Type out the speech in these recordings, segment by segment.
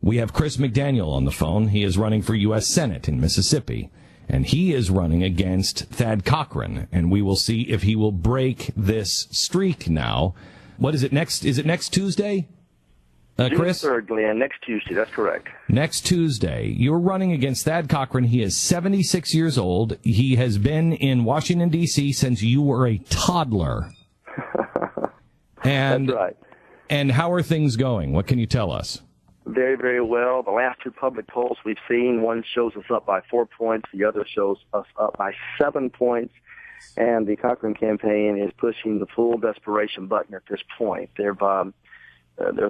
We have Chris McDaniel on the phone. He is running for U.S. Senate in Mississippi, and he is running against Thad Cochran, and we will see if he will break this streak now. What is it next? Is it next Tuesday, Chris? June 3rd, Glenn, next Tuesday. That's correct. Next Tuesday. You're running against Thad Cochran. He is 76 years old. He has been in Washington, D.C. since you were a toddler. That's right. And how are things going? What can you tell us? Very, very well. The last two public polls we've seen, one shows us up by 4 points, the other shows us up by 7 points, and the Cochran campaign is pushing the full desperation button at this point. They're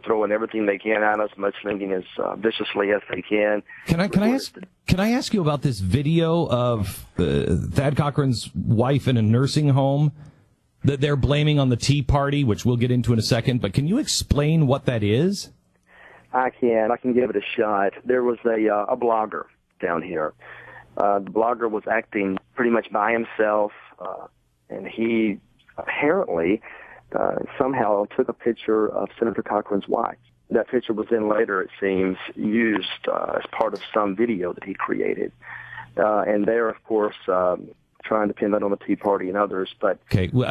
throwing everything they can at us, mudslinging as viciously as they can. Can I ask you about this video of Thad Cochran's wife in a nursing home that they're blaming on the Tea Party, which we'll get into in a second, but can you explain what that is? I can give it a shot. There was a blogger down here. The blogger was acting pretty much by himself, and he apparently somehow took a picture of Senator Cochran's wife. That picture was then later, it seems, used as part of some video that he created. And they're, of course, trying to pin that on the Tea Party and others. But okay, well,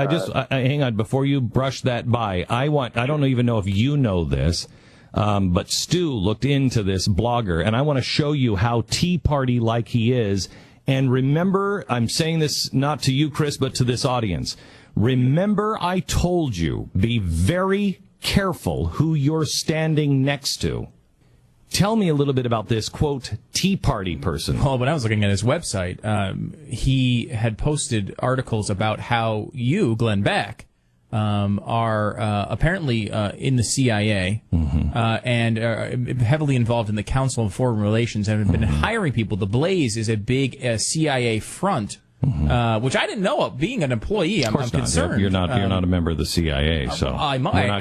hang on before you brush that by. I don't even know if you know this. But Stu looked into this blogger, and I want to show you how Tea Party-like he is. And remember, I'm saying this not to you, Chris, but to this audience. Remember, I told you, be very careful who you're standing next to. Tell me a little bit about this, quote, Tea Party person. Well, when I was looking at his website, he had posted articles about how you, Glenn Beck, are apparently in the CIA and are heavily involved in the Council on Foreign Relations and have been hiring people. The Blaze is a big CIA front, which I didn't know of. Being an employee, I'm concerned. You're not a member of the CIA, so I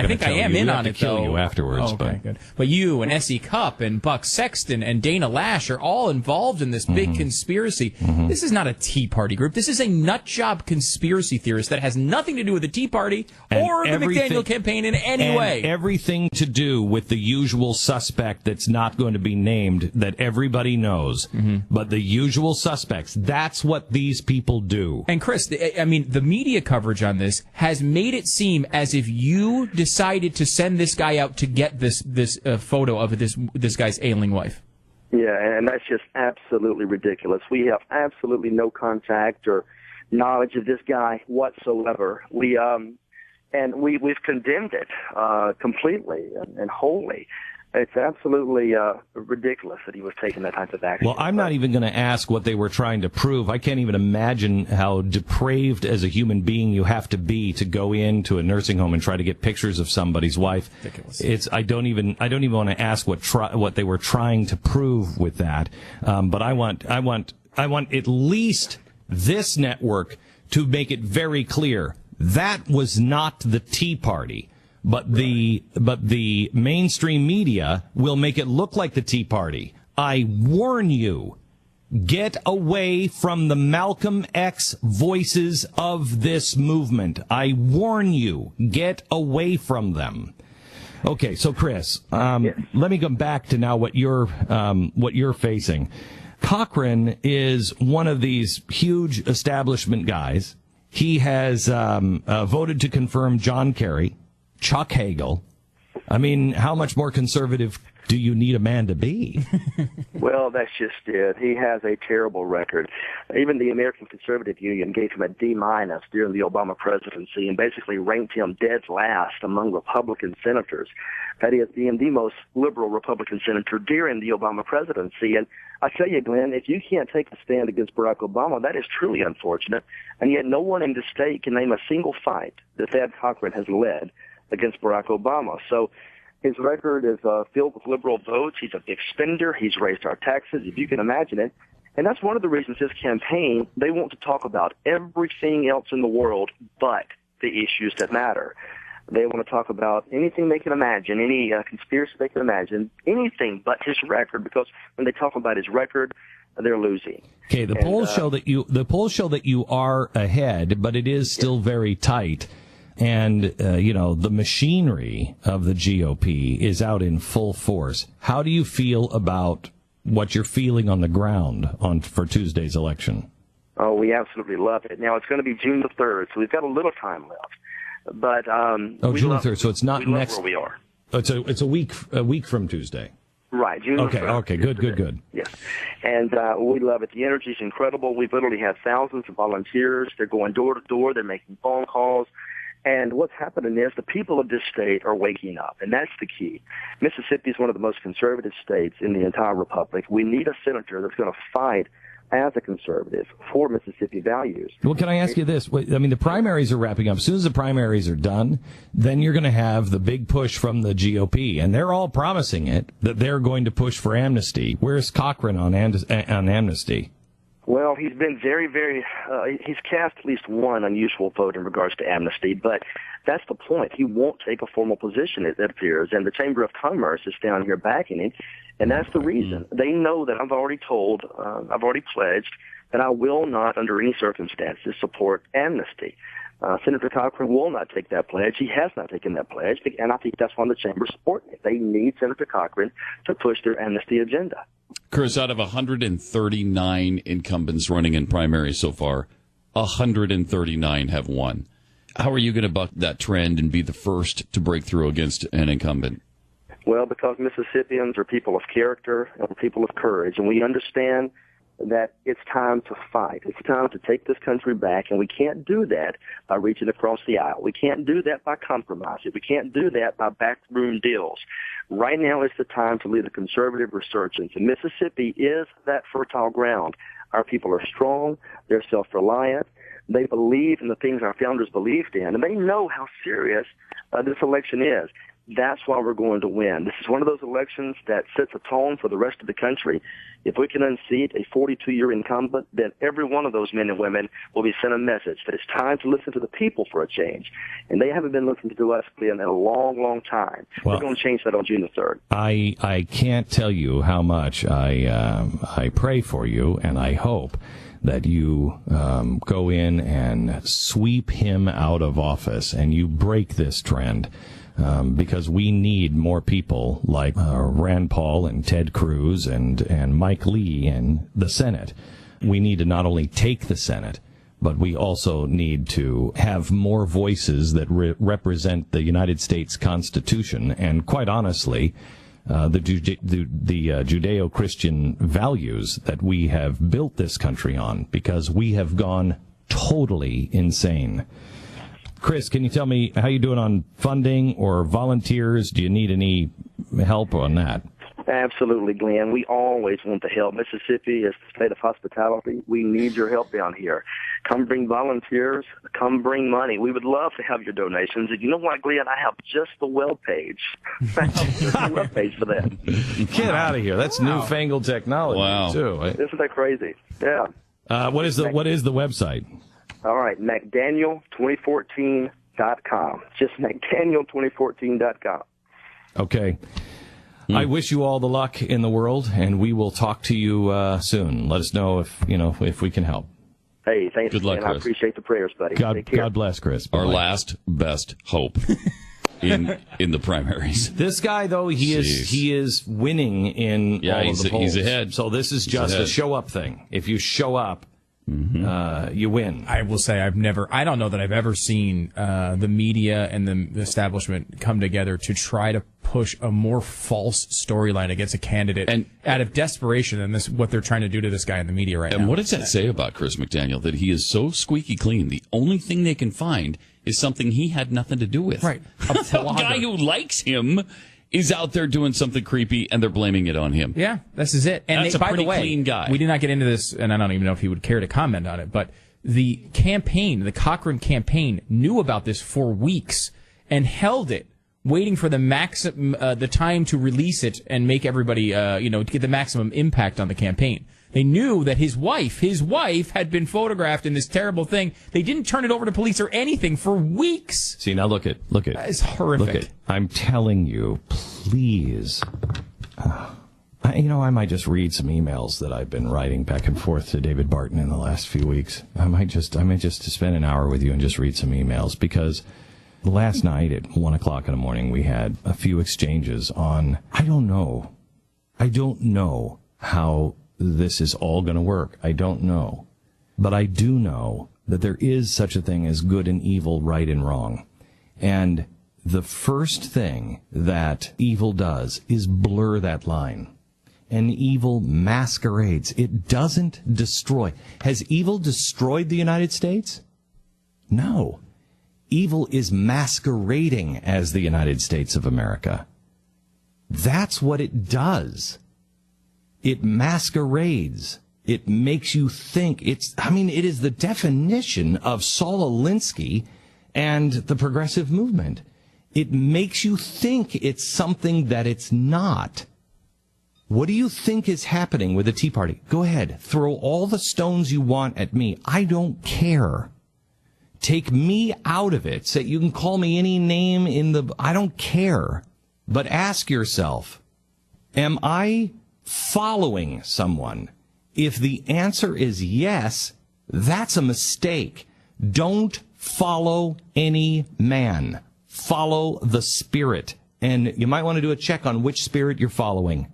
think I am in on it. Kill you afterwards. Oh, okay, good. But you and S.E. Cupp and Buck Sexton and Dana Lash are all involved in this big conspiracy. This is not a Tea Party group. This is a nutjob conspiracy theorist that has nothing to do with the Tea Party or the McDaniel campaign in any way. Everything to do with the usual suspect that's not going to be named that everybody knows. But the usual suspects, that's what these people do. And Chris, I mean, the media coverage on this has made it seem as if you decided to send this guy out to get this photo of this guy's ailing wife. Yeah, and that's just absolutely ridiculous. We have absolutely no contact or knowledge of this guy whatsoever. We've condemned it completely and wholly. It's absolutely ridiculous that he was taking that type of action. Well, I'm not even going to ask what they were trying to prove. I can't even imagine how depraved as a human being you have to be to go into a nursing home and try to get pictures of somebody's wife. Ridiculous. I don't even want to ask what they were trying to prove with that. But I want at least this network to make it very clear that was not the Tea Party. But the mainstream media will make it look like the Tea Party. I warn you, get away from the Malcolm X voices of this movement. I warn you, get away from them. Okay, so Chris, Yes. Let me come back to now what you're facing. Cochran is one of these huge establishment guys. He has voted to confirm John Kerry, Chuck Hagel. I mean, how much more conservative do you need a man to be? Well, that's just it. He has a terrible record. Even the American Conservative Union gave him a D- during the Obama presidency and basically ranked him dead last among Republican senators. That is, being the most liberal Republican senator during the Obama presidency. And I tell you, Glenn, if you can't take a stand against Barack Obama, that is truly unfortunate. And yet no one in the state can name a single fight that Thad Cochran has led against Barack Obama. So his record is filled with liberal votes. He's a big spender. He's raised our taxes, if you can imagine it. And that's one of the reasons his campaign, they want to talk about everything else in the world but the issues that matter. They want to talk about anything they can imagine, any conspiracy they can imagine, anything but his record, because when they talk about his record, they're losing. Okay, the polls show that you are ahead, but it is still very tight. and the machinery of the GOP is out in full force. How do you feel about what you're feeling on the ground for Tuesday's election? Oh, we absolutely love it. Now, it's going to be June the 3rd, so we've got a little time left. But June the 3rd, so it's not next. Where we are. It's a week from Tuesday. Right, June the 3rd. Okay, good. Yes, and we love it. The energy is incredible. We've literally had thousands of volunteers. They're going door to door. They're making phone calls. And what's happening is the people of this state are waking up, and that's the key. Mississippi is one of the most conservative states in the entire republic. We need a senator that's going to fight as a conservative for Mississippi values. Well, can I ask you this? I mean, the primaries are wrapping up. As soon as the primaries are done, then you're going to have the big push from the GOP, and they're all promising it, that they're going to push for amnesty. Where's Cochran on amnesty? Well, he's been very, he's cast at least one unusual vote in regards to amnesty, but that's the point. He won't take a formal position, it appears, and the Chamber of Commerce is down here backing him, and that's the reason. They know that I've already pledged that I will not, under any circumstances, support amnesty. Senator Cochran will not take that pledge. He has not taken that pledge, and I think that's why the Chamber is supporting it. They need Senator Cochran to push their amnesty agenda. Chris, out of 139 incumbents running in primaries so far, 139 have won. How are you going to buck that trend and be the first to break through against an incumbent? Well, because Mississippians are people of character and people of courage, and we understand that it's time to fight. It's time to take this country back, and we can't do that by reaching across the aisle. We can't do that by compromising. We can't do that by backroom deals. Right now is the time to lead a conservative resurgence, and Mississippi is that fertile ground. Our people are strong. They're self-reliant. They believe in the things our founders believed in, and they know how serious this election is. That's why we're going to win. This is one of those elections that sets a tone for the rest of the country. If we can unseat a 42-year incumbent, then every one of those men and women will be sent a message that it's time to listen to the people for a change. And they haven't been listening to us, Glenn, in a long, long time. Well, we're going to change that on June the 3rd. I can't tell you how much I pray for you, and I hope that you go in and sweep him out of office and you break this trend. Because we need more people like Rand Paul and Ted Cruz and Mike Lee in the Senate. We need to not only take the Senate, but we also need to have more voices that represent the United States Constitution and, quite honestly, the Judeo-Christian values that we have built this country on, because we have gone totally insane. Chris, can you tell me how you doing on funding or volunteers? Do you need any help on that? Absolutely, Glenn. We always want to help. Mississippi is the state of hospitality. We need your help down here. Come bring volunteers. Come bring money. We would love to have your donations. And you know what, Glenn? I have just the web page. I have just the web page for that. Get out of here. That's newfangled technology, too. Isn't that crazy? Yeah. What is the website? All right, McDaniel2014.com. Just McDaniel2014.com. Okay. I wish you all the luck in the world, and we will talk to you soon. Let us know if we can help. Hey, thanks. Good luck, Chris. I appreciate the prayers, buddy. God bless, Chris. Our last best hope in the primaries. This guy, though, he is winning in all of the polls. He's ahead. So this is just a show up thing. If you show up, you win. I will say I don't know that I've ever seen the media and the establishment come together to try to push a more false storyline against a candidate and out of desperation than what they're trying to do to this guy in the media right now. And what does that say about Chris McDaniel? That he is so squeaky clean. The only thing they can find is something he had nothing to do with. Right. The guy who likes him is out there doing something creepy, and they're blaming it on him. Yeah, this is it. And that's a pretty clean guy. We did not get into this, and I don't even know if he would care to comment on it, but the Cochran campaign, knew about this for weeks and held it, waiting for the time to release it and make everybody, to get the maximum impact on the campaign. They knew that his wife had been photographed in this terrible thing. They didn't turn it over to police or anything for weeks. See, now look at. It's horrific. I'm telling you, please. I might just read some emails that I've been writing back and forth to David Barton in the last few weeks. I might just spend an hour with you and just read some emails, because Last night at 1 o'clock in the morning, we had a few exchanges on, I don't know how this is all going to work. I don't know. But I do know that there is such a thing as good and evil, right and wrong. And the first thing that evil does is blur that line. And evil masquerades. It doesn't destroy. Has evil destroyed the United States? No. Evil is masquerading as the United States of America. That's what it does. It masquerades. It makes you think it is the definition of Saul Alinsky and the progressive movement. It makes you think it's something that it's not. What do you think is happening with the Tea Party? Go ahead. Throw all the stones you want at me. I don't care. Take me out of it. Say, you can call me any name I don't care. But ask yourself, am I following someone? If the answer is yes, that's a mistake. Don't follow any man. Follow the Spirit. And you might want to do a check on which spirit you're following.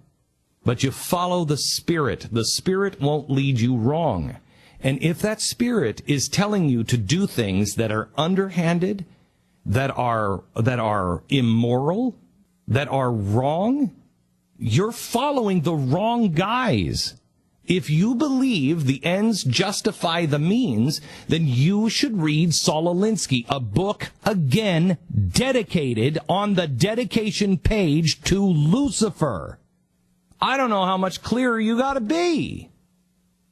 But you follow the Spirit. The Spirit won't lead you wrong. And if that Spirit is telling you to do things that are underhanded, that are immoral, that are wrong, you're following the wrong guys. If you believe the ends justify the means, then you should read Saul Alinsky, a book, again, dedicated on the dedication page to Lucifer. I don't know how much clearer you got to be.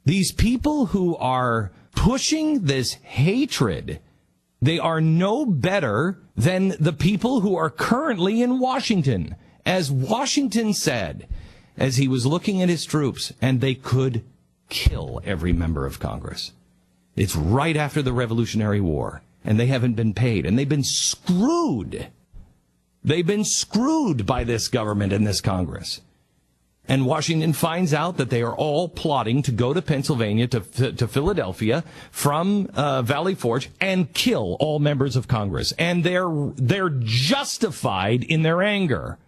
These people who are pushing this hatred, they are no better than the people who are currently in Washington. As Washington said, as he was looking at his troops, and they could kill every member of Congress. It's right after the Revolutionary War, and they haven't been paid, and they've been screwed. They've been screwed by this government and this Congress. And Washington finds out that they are all plotting to go to Pennsylvania, to Philadelphia, from Valley Forge, and kill all members of Congress. And they're justified in their anger.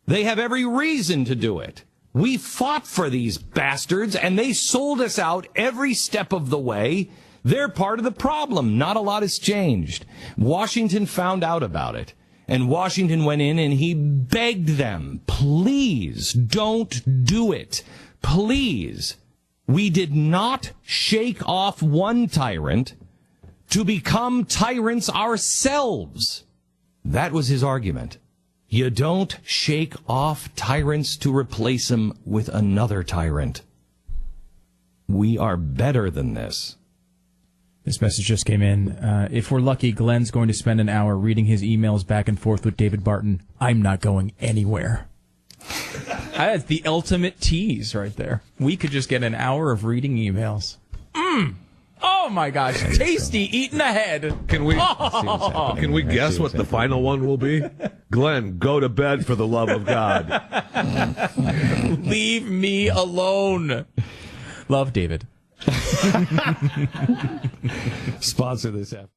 They have every reason to do it. We fought for these bastards, and they sold us out every step of the way. They're part of the problem. Not a lot has changed. Washington found out about it. And Washington went in and he begged them, please don't do it. Please. We did not shake off one tyrant to become tyrants ourselves. That was his argument. You don't shake off tyrants to replace them with another tyrant. We are better than this. This message just came in. If we're lucky, Glenn's going to spend an hour reading his emails back and forth with David Barton. I'm not going anywhere. That's the ultimate tease right there. We could just get an hour of reading emails. Oh, my gosh. Tasty eating ahead. Can we guess what the final one will be? Glenn, go to bed for the love of God. Leave me alone. Love, David. Sponsor this app.